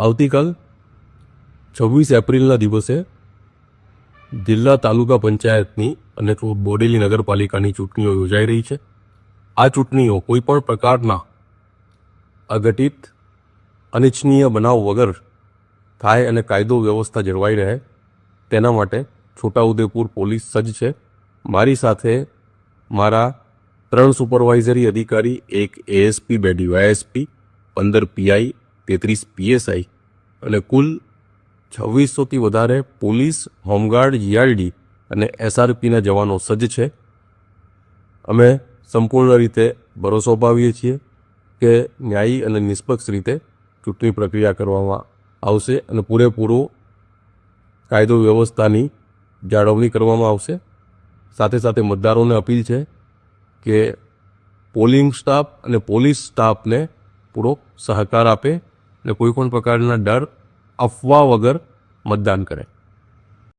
આવતીકાલ 26 એપ્રિલના દિવસે જિલ્લા તાલુકા પંચાયતની અને બોડેલી નગરપાલિકાની ચૂંટણીઓ યોજાઈ રહી છે. આ ચૂંટણીઓ કોઈપણ પ્રકારના અઘટિત અનિચ્છનીય બનાવ વગર થાય અને કાયદો વ્યવસ્થા જળવાઈ રહે તેના માટે છોટાઉદેપુર પોલીસ સજ્જ છે. મારી સાથે મારા 3 સુપરવાઇઝરી અધિકારી, 1 એએસપી, 2 ડીવાયએસપી, 15 પીઆઈ, 33 પીએસઆઈ અને કુલ 2600થી વધારે પોલીસ, હોમગાર્ડ, જીઆરડી અને એસઆરપીના જવાનો સજ્જ છે. અમે સંપૂર્ણ રીતે ભરોસો અપાવીએ છીએ કે ન્યાયી અને નિષ્પક્ષ રીતે ચૂંટણી પ્રક્રિયા કરવામાં આવશે અને પૂરેપૂરો કાયદો વ્યવસ્થાની જાળવણી કરવામાં આવશે. સાથે સાથે મતદારોને અપીલ છે કે પોલિંગ સ્ટાફ અને પોલીસ સ્ટાફને પૂરો સહકાર આપે અને કોઈપણ પ્રકારના ડર, અફવા વગર મતદાન કરે.